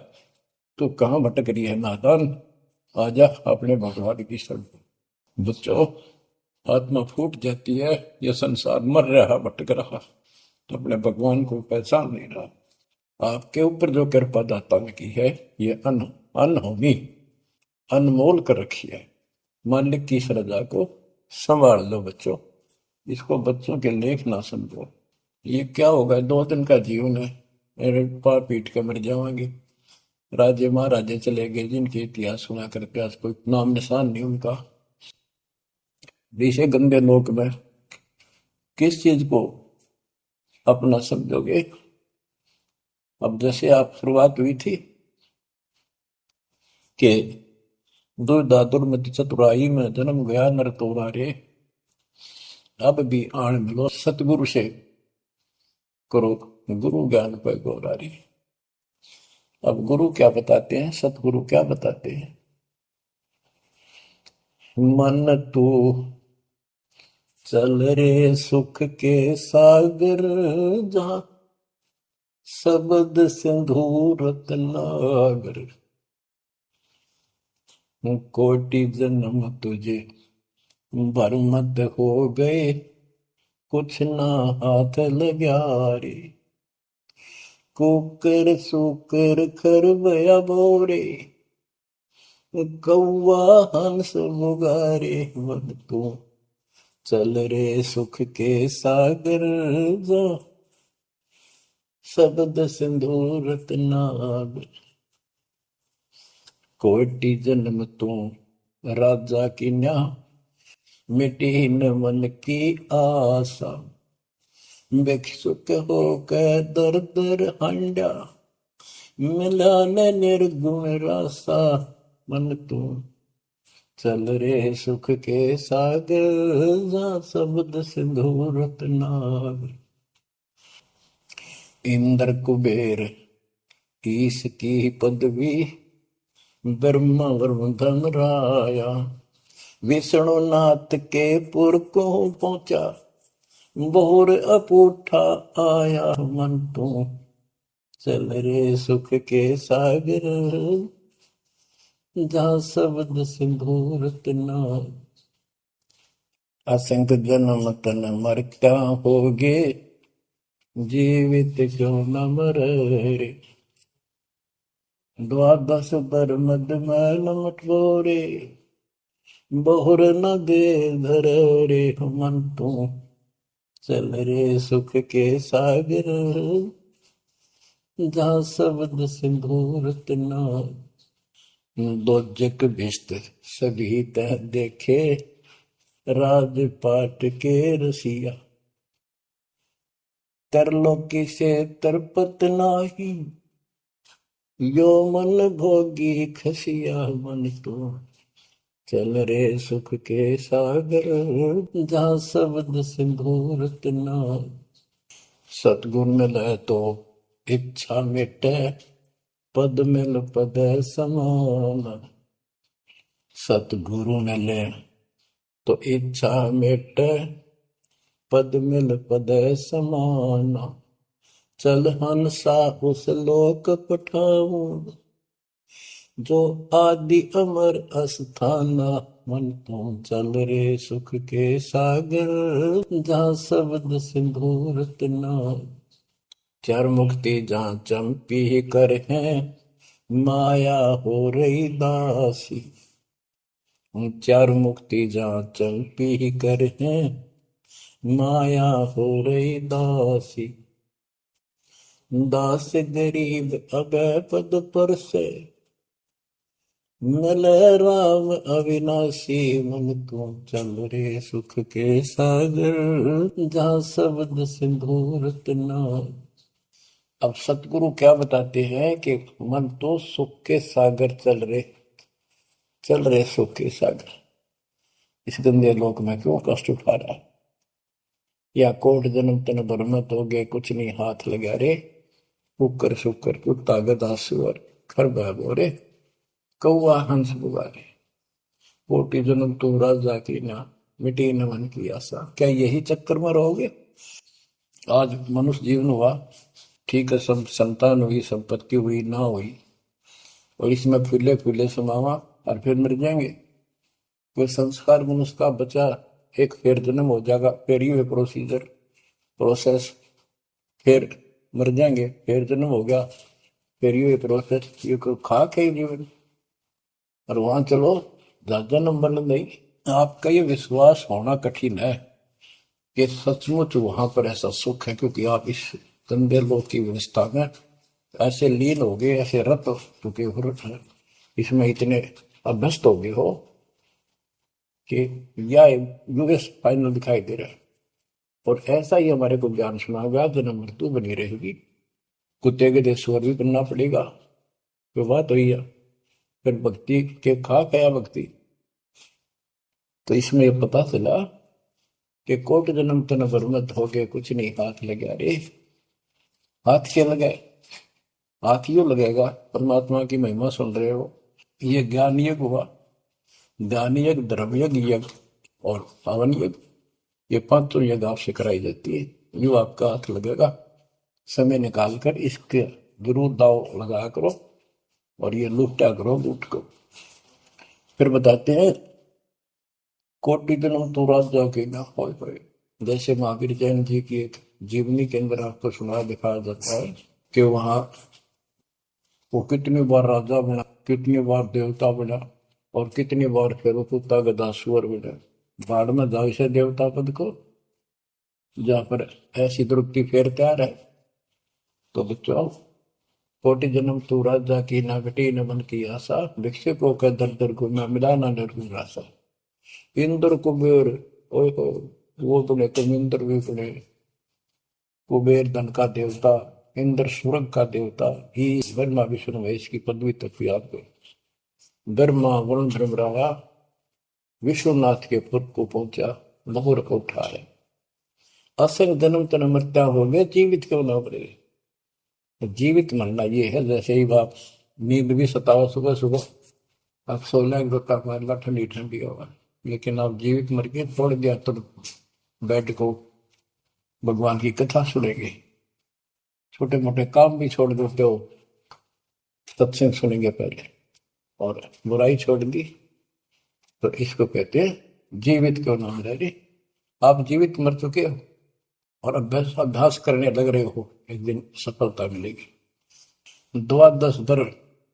तू कहाँ भटक रही है नादान, आजा अपने भगवान की शरण। बच्चों, आत्मा फूट जाती है, यह संसार मर रहा, भटक रहा, तो अपने भगवान को पहचान नहीं रहा। आपके ऊपर जो कृपा दाता ने की है, ये अनहोनी, अनमोल कर रखी है। मालिक की श्रद्धा को संभाल लो बच्चों, इसको बच्चों के लेख ना समझो। ये क्या होगा, 2 दिन का जीवन है, मेरे पार पीट के मर जाएंगे। राजे महाराजे चले गए, जिनके इतिहास सुना करके आज कोई नाम निशान नहीं उनका। इसे गंदे लोक में किस चीज को अपना समझोगे? अब जैसे आप शुरुआत हुई थी कि दुर्दादुर मत चतुराई में जन्म गया नर तोरा रे, अब भी आण मिलो सतगुरु से, करो गुरु ज्ञान पे गौरारी। अब गुरु क्या बताते हैं, सतगुरु क्या बताते हैं? मन तू चल रे सुख के सागर, जहां शब्द सिंधूर रत्नागर, कोटि जन्म तुझे बरमत हो गए, कुछ ना हाथ लग्या रे। कुकर सुकर खरबया बोरे, कौवा हंस मुगारे। वद तू चल रे सुख के सागर, जा शब्द सिंधु रत्नागर। कोटि जन्म तू राजा की न्या, मिटी न मन की आशा। भिक्षुक होकर दर दर हंडा, मिला न निर्गुण रासा। मन तू चल रे सुख के सागर, जा शब्द सिंधु रत्नागर। इंद्र कुबेर ईश की पदवी, ब्रह्मा वरुण धन राया। विष्णु नाथ के पुर को पहुंचा, बोर अपूठा आया। मन तू चल रे सुख के सागर, जा शब्द सिंधु रत्नागर। असंख्य जन्म तन मरता होगे, जीवित क्यों न मरे। द्वादश बर मद मैल मटोरे, बहुर न दे धर रे। मन तू चल रे सुख के सागर, जा शब्द सिंधु रत्नागर। दोजक भिष्ट सभी तह देखे, राजपाट के रसिया। तरलोकी से तरपत नाही, यो मन भोगी खसिया। मन तो चल रे सुख के सागर, जा शब्द सिंधु रत्नागर। सतगुर मिले तो इच्छा मिटे, पद मिल पद समान। सतगुरु मिले तो इच्छा मिटे, पद मिल पद समान। चल हंसा उस लोक पठाऊं, जो आदि अमर अस्थाना। मन तू चल रे सुख के सागर, जा शब्द सिंधु रत्नागर। चार मुक्ति जहाँ चंपी कर है, माया हो रही दासी। चार मुक्ति जहाँ चंपी कर है, माया हो रही दासी। दास गरीब अभय पद पर से, मिले राम अविनाशी। मन तू चल रे सुख के सागर, जा शब्द सिंधु रत्नागर। अब सतगुरु क्या बताते हैं कि मन तो सुख के सागर चल रहे सुख के सागर। इस गंदे लोक में क्यों कष्ट उठा रहा है? या कोट जन्म तन भरमत हो गए, कुछ नहीं हाथ लगा रे। कुकर शुकर कुत्ता गधा सुअर खरबा बोरे, कौआ हंस बुआरे। कोटि जन्म तू राजा की ना, मिटी न मन की आशा। क्या यही चक्कर में रहोगे? आज मनुष्य जीवन हुआ, ठीक है, सब संतान हुई, संपत्ति हुई ना हुई, और इसमें फूले फूले समावा और फिर मर जाएंगे। कोई संस्कार मनुष्य का बचा, एक फिर जन्म हो जाएगा, फिर ये प्रोसीजर प्रोसेस, फिर मर जाएंगे, फिर जन्म हो गया, फिर ये प्रोसेस। ये खाक है जीवन। और वहां चलो ज्यादा नंबर नहीं। आपका ये विश्वास होना कठिन है कि सचमुच वहां पर ऐसा सुख है, क्योंकि आप इस गंदे लोक की व्यवस्था में ऐसे लीन हो गए, ऐसे रत हो चुके हो, इसमें इतने अभ्यस्त हो गए हो कि यह यूएस फाइनल दिखाई दे रहा है। और ऐसा ही हमारे को ज्ञान सुना गया, जन्म मृत्यु बनी रहेगी, कुत्ते के देश स्वर भी बनना पड़ेगा। तो बात हुई है, फिर भक्ति के खा गया भक्ति। तो इसमें यह पता चला कि कोट जन्म तन बरमत हो गए, कुछ नहीं हाथ लगे रे। हाथ क्या लगे? हाथ यूं लगेगा, परमात्मा की महिमा सुन रहे हो, ये ज्ञान यज्ञ हुआ। ज्ञान यज्ञ, धर्म यज्ञ, यज्ञ और पावन यज्ञ, ये पांचों यज्ञ आपसे कराई जाती है। यूं आपका हाथ लगेगा, समय निकाल कर इसके जरूर दाव लगाया करो और ये लूटा करो लूट को। फिर बताते हैं कोटि जन्म तू राजा के ना होए होए। जैसे महावीर जैन जी की एक जीवनी के अंदर आपको सुना दिखाया जाता है कि वहां वो कितनी बार राजा बना, कितनी बार देवता बना और कितनी बार फिर वो कुत्ता गधा सुअर बना। बाढ़ में जाओ इसे देवता पद को, जहां पर ऐसी द्रुपति फेर तैयार है। तो बच्चों कोटि जन्म तू राजा की ना घटी न मन की आशा, भिक्षुक को कह दर दर को मैं मिला ना डर आशा। इंद्र कुबेर ओए हो, वो बने तुम इंद्र भी बने। कुबेर धन का देवता, इंद्र स्वर्ग का देवता ही ब्रह्मा विष्णु महेश की पदवी तक याद कर। ब्रह्मा वरुण धर्मरावा विश्वनाथ के पुर को पहुंचा, बहुर को उठाया। असंग जन्म तन मृत्या हो गए, जीवित क्यों ना बने। जीवित मरना ये है जैसे ही आप नींद भी सताओ सुबह सुबह, आप 16 गोता मारना ठंडी ठंडी होगा, लेकिन आप जीवित मर के छोड़ दिया तो बेड को भगवान की कथा सुनेंगे, छोटे मोटे काम भी छोड़ देते हो, सत्संग सुनेंगे पहले, और बुराई छोड़ दी तो इसको कहते हैं जीवित क्यों ना मरे। आप जीवित मर चुके हो और अभ्यास अभ्यास करने लग रहे हो, एक दिन सफलता मिलेगी। द्वादश दर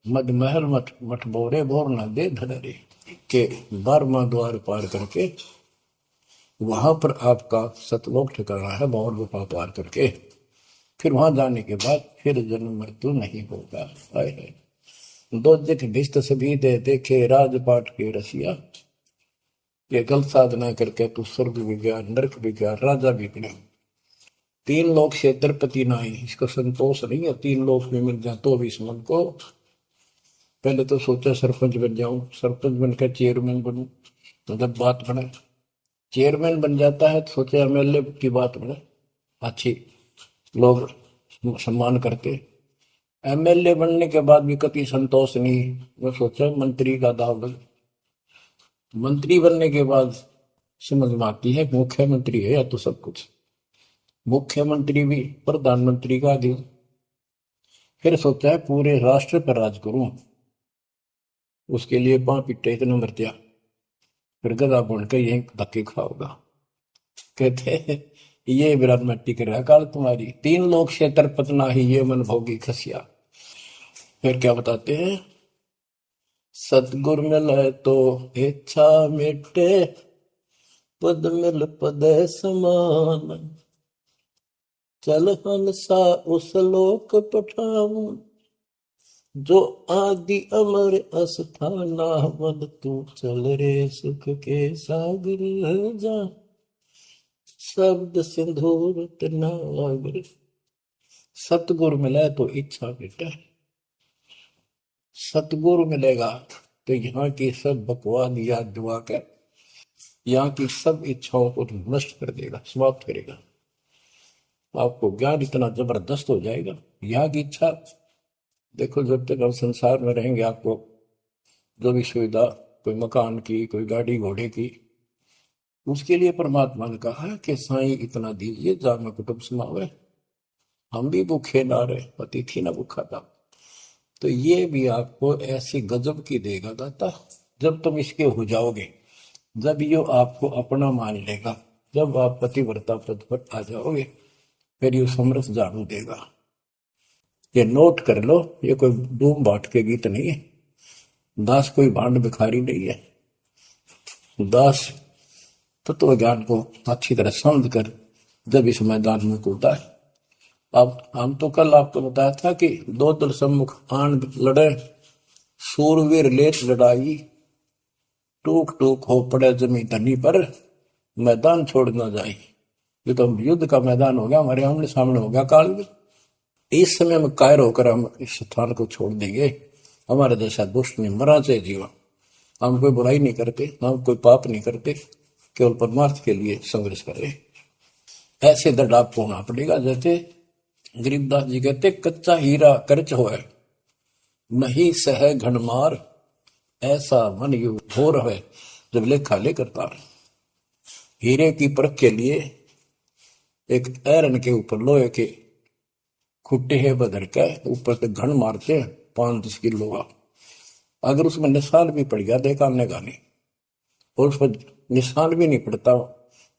मद महल मठ मठ बोरे बोर न दे धरे के 12वां द्वार पार करके वहां पर आपका सतलोक ठिकाना है, बहुत गुफा पार करके फिर वहां जाने के बाद फिर जन्म मृत्यु नहीं होगा। आए है दो दिख भिष्ट सभी दे देखे राजपाट के रसिया, ये गलत साधना करके तू स्वर्ग भी गया, नरक भी गया, राजा भी बना। 3 लोक से द्रपति नाही, इसको संतोष नहीं है, 3 लोक में मिल जाए तो भी इस मन को। पहले तो सोचा सरपंच बन जाऊं, सरपंच बनकर चेयरमैन बनूं, तो जब बात बने चेयरमैन बन जाता है तो सोचा एमएलए की बात बने, अच्छी लोग सम्मान करते। एमएलए बनने के बाद भी कभी संतोष नहीं, मैं सोचा मंत्री का दाव लग। मंत्री बनने के बाद समझ में आती है मुख्यमंत्री है या तो सब कुछ, मुख्यमंत्री भी प्रधानमंत्री का अधिक। फिर सोचा है पूरे राष्ट्र पर राज करूं, उसके लिए पां पिट्टे इतना मरत्या, फिर गधा बनकर यही धक्के खाओगा। कहते हैं ये विराट मट्टी कर रहा काल तुम्हारी, 3 लोग से तरपतना ही ये मन भोगी खसिया। फिर क्या बताते हैं, सतगुर मिले तो इच्छा मिटे, पद मिल पद समान, चल हंसा उस लोक पठाऊं, जो आदि अमर अस्थाना, मन तू चल रे सुख के सागर जा, शब्द सिंधुर नागर। सतगुरु मिले तो इच्छा मिटे, सतगुरु मिलेगा तो यहाँ की सब बकवाद याद दुआ कर, यहाँ की सब इच्छाओं को नष्ट कर देगा, समाप्त करेगा। आपको ज्ञान इतना जबरदस्त हो जाएगा। यहाँ की इच्छा देखो, जब तक हम संसार में रहेंगे आपको जो भी सुविधा, कोई मकान की, कोई गाड़ी घोड़े की, उसके लिए परमात्मा ने कहा कि साईं इतना दीजिए जामे कुटुंब समावे, हम भी भूखे ना रहे, अतिथि ना भूखा था। तो ये भी आपको ऐसी गजब की देगा दाता, जब तुम इसके हो जाओगे, जब ये आपको अपना मान लेगा, जब आप पतिव्रता पद पर आ जाओगे, फिर ये समरस झाड़ू देगा। ये नोट कर लो, ये कोई डूम बाट के गीत नहीं है, दास कोई भांड भिखारी नहीं है। दास तत्व ज्ञान को अच्छी तरह समझ कर जब इस मैदान में कूदा है। अब हम तो कल आपको बताया था कि 2 दल सम्मुख आन लड़े, सूरवीर लेत लड़ाई, टूक टूक हो पड़े जमी धनी पर, मैदान छोड़ ना जाए। ये तो युद्ध का मैदान हो गया, हमारे आमने सामने हो गया काल में। इस समय में कायर होकर हम इस स्थान को छोड़ देंगे, हमारे जैसा दुष्ट नहीं मरा चाहे जीवा। हम कोई बुराई नहीं करते, हम कोई पाप नहीं करते, केवल परमार्थ के लिए संघर्ष करें। ऐसे दृढ़ आपको होना पड़ेगा। जैसे गरीबदास जी कहते, कच्चा हीरा करच होए, नहीं सह घनमार, ऐसा मन यू घोर है जब लेखा ले करता। हीरे की परख के लिए एक ऐरन के ऊपर लोहे के खुट्टे है बदर के ऊपर से घन मारते 5-10 किलो का। अगर उसमें निशान भी पड़ गया देखा हमने गाने, और उस पर निशान भी नहीं पड़ता,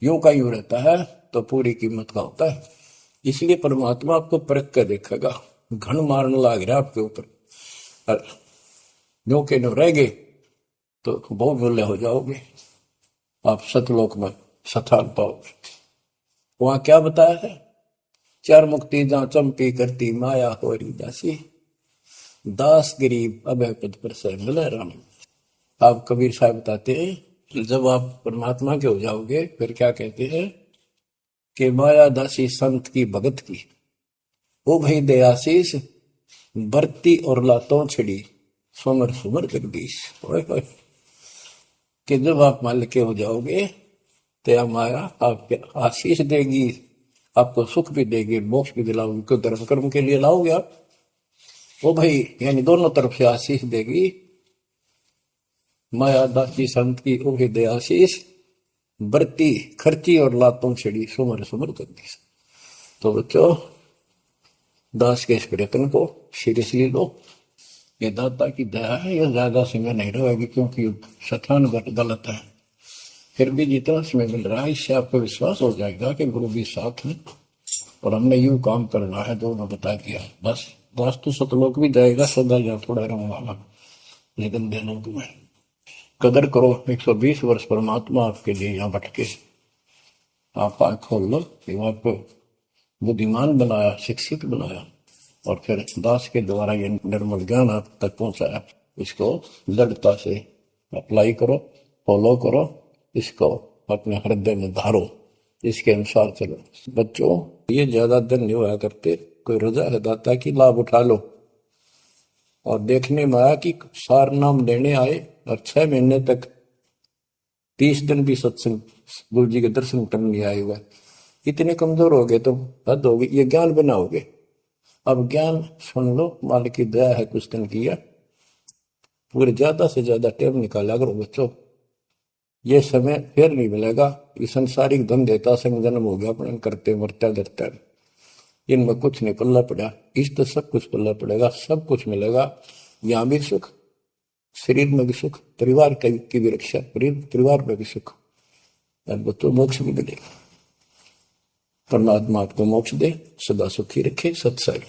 यूं का यूं रहता है, तो पूरी कीमत का होता है। इसलिए परमात्मा आपको परख कर देखेगा। घन मारने लग रहा आपके ऊपर, और यूं के नो रह गए तो बहुत मूल्य हो जाओगे, आप सतलोक में स्थान पाओगे। वहां क्या बताया है? चार मुक्ति जहां चंपी करती माया हो रही दासी, दास गरीब अभय पद पर से मिले राम। आप कबीर साहब बताते हैं जब आप परमात्मा के हो जाओगे फिर क्या कहते हैं कि माया दासी संत की भगत की, ओ भाई दयाशीष बरती और लातों छिड़ी सुमर सुमर जगदीश। कि जब आप मान के हो जाओगे तो माया आपको आशीष देगी, आपको सुख भी देगी, मोक्ष भी दिलाओगी। क्यों? धर्म कर्म के लिए लाओगे आप, वो भाई यानी दोनों तरफ से आशीष देगी। माया दासी संत की ओ दे आशीष बरती खर्ची और लातों छिड़ी सुमर सुमर जगदीश। तो बच्चों दास के इस प्रयत्न को सीरियसली लो, ये दाता की दया है, ये ज्यादा समय नहीं रहेगी क्योंकि स्थान गलत है। फिर भी जितना समय मिल रहा है इससे आपको विश्वास हो जाएगा कि गुरु भी साथ है और हमने यूं काम करना है जो मैं बता दिया। बस वास्तु सतलोक भी जाएगा सदा या थोड़ा रहूंगा, लेकिन लोक में कदर करो। 120 वर्ष परमात्मा आपके लिए यहाँ भटके, आप आंख खोल लो कि आपको बुद्धिमान बनाया, शिक्षित बनाया, और फिर दास के द्वारा ये निर्मल ज्ञान आप तक पहुंचाया। इसको दृढ़ता से अप्लाई करो, फॉलो करो, इसको अपने हृदय में धारो, इसके अनुसार चलो। बच्चों ये ज्यादा दिन नहीं हुआ करते, कोई रजा है दाता की लाभ उठा लो। और देखने में आया कि सार नाम लेने आए और 6 महीने तक 30 दिन भी सत्संग गुरु जी के दर्शन करने नहीं आए हुए। इतने कमजोर हो गए तो हद होगी, ये ज्ञान बनाओगे। अब ज्ञान सुन लो, मालिक की दया है कुछ दिन किया, पूरे ज्यादा से ज्यादा टाइम निकाला करो बच्चों। ये समय फिर नहीं मिलेगा। ये संसारिक धंधेता संग जन्म हो गया अपने करते मरता डरता, इनमें कुछ नहीं पल्ला पड़ा। इस तो सब कुछ पल्ला पड़ेगा, सब कुछ मिलेगा। यहाँ भी सुख, शरीर में भी सुख, परिवार की भी रक्षा, परिवार में भी सुख, और बच्चों मोक्ष भी मिलेगा। परमात्मा आपको मोक्ष दे, सदा सुखी रखे। सत्संग।